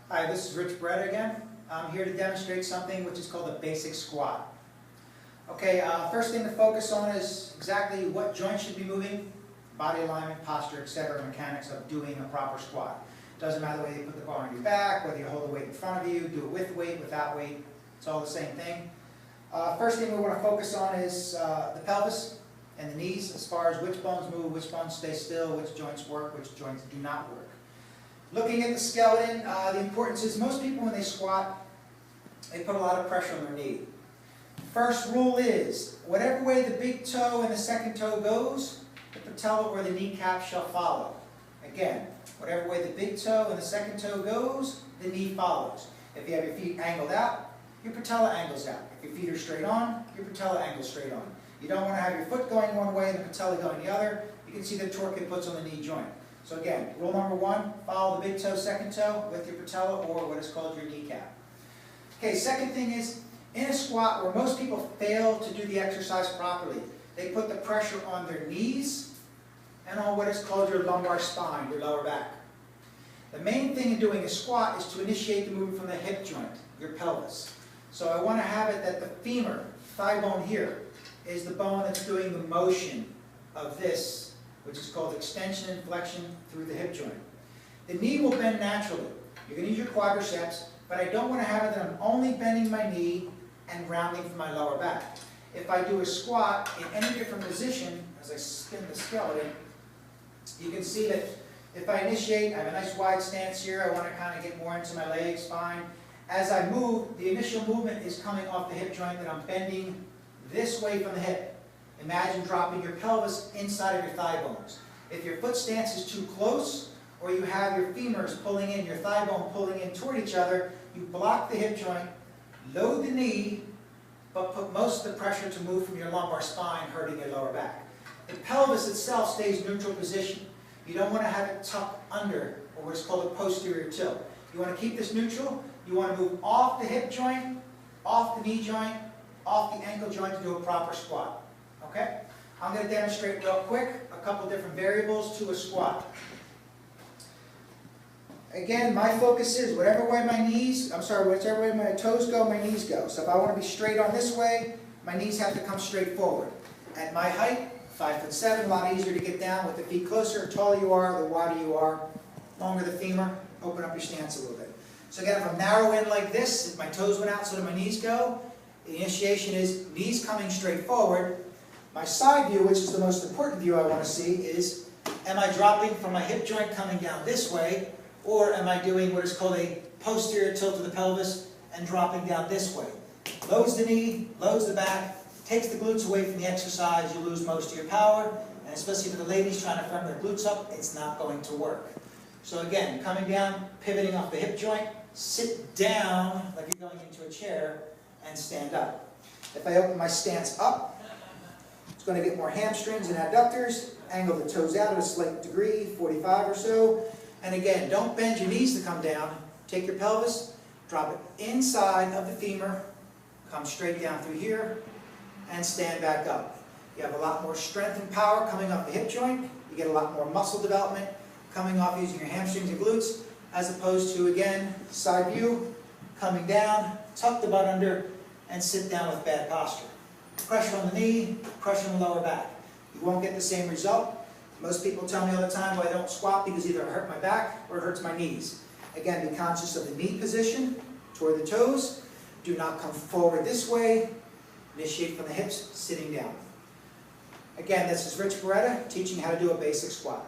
Hi, this is Rich Barretta again. I'm here to demonstrate something which is called a basic squat. Okay, first thing to focus on is exactly what joints should be moving, body alignment, posture, etc., mechanics of doing a proper squat. Doesn't matter whether you put the bar on your back, whether you hold the weight in front of you, do it with weight, without weight, it's all the same thing. First thing we want to focus on is the pelvis and the knees, as far as which bones move, which bones stay still, which joints work, which joints do not work. Looking at the skeleton, the importance is most people when they squat, they put a lot of pressure on their knee. First rule is, whatever way the big toe and the second toe goes, the patella or the kneecap shall follow. Again, whatever way the big toe and the second toe goes, the knee follows. If you have your feet angled out, your patella angles out. If your feet are straight on, your patella angles straight on. You don't want to have your foot going one way and the patella going the other. You can see the torque it puts on the knee joint. So again, rule number one, follow the big toe, second toe with your patella or what is called your kneecap. Okay, second thing is, in a squat where most people fail to do the exercise properly, they put the pressure on their knees and on what is called your lumbar spine, your lower back. The main thing in doing a squat is to initiate the movement from the hip joint, your pelvis. So I want to have it that the femur, thigh bone here, is the bone that's doing the motion of this, which is called extension and flexion through the hip joint. The knee will bend naturally. You're going to use your quadriceps, but I don't want to have it that I'm only bending my knee and rounding from my lower back. If I do a squat in any different position, as I spin the skeleton, you can see that if I initiate, I have a nice wide stance here, I want to kind of get more into my legs, spine. As I move, the initial movement is coming off the hip joint that I'm bending this way from the hip. Imagine dropping your pelvis inside of your thigh bones. If your foot stance is too close, or you have your femurs pulling in, your thigh bone pulling in toward each other, you block the hip joint, load the knee, but put most of the pressure to move from your lumbar spine, hurting your lower back. The pelvis itself stays neutral position. You don't want to have it tucked under, or what is called a posterior tilt. You want to keep this neutral. You want to move off the hip joint, off the knee joint, off the ankle joint to do a proper squat. Okay? I'm going to demonstrate real quick a couple different variables to a squat. Again, my focus is whichever way my toes go, my knees go. So if I want to be straight on this way, my knees have to come straight forward. At my height, 5'7", a lot easier to get down with the feet closer. The taller you are, the wider you are, longer the femur, open up your stance a little bit. So again, if I'm narrow in like this, if my toes went out so that my knees go, the initiation is knees coming straight forward. My side view, which is the most important view I want to see, is am I dropping from my hip joint coming down this way, or am I doing what is called a posterior tilt of the pelvis and dropping down this way? Loads the knee, loads the back, takes the glutes away from the exercise, you lose most of your power, and especially for the ladies trying to firm their glutes up, it's not going to work. So again, coming down, pivoting off the hip joint, sit down like you're going into a chair, and stand up. If I open my stance up, it's going to get more hamstrings and adductors, angle the toes out at a slight degree, 45 or so. And again, don't bend your knees to come down. Take your pelvis, drop it inside of the femur, come straight down through here, and stand back up. You have a lot more strength and power coming off the hip joint. You get a lot more muscle development coming off using your hamstrings and glutes, as opposed to, again, side view, coming down, tuck the butt under, and sit down with bad posture. Pressure on the knee, pressure on the lower back. You won't get the same result. Most people tell me all the time, well, I don't squat because either it hurts my back or it hurts my knees. Again, be conscious of the knee position toward the toes. Do not come forward this way. Initiate from the hips, sitting down. Again, this is Rich Barretta teaching how to do a basic squat.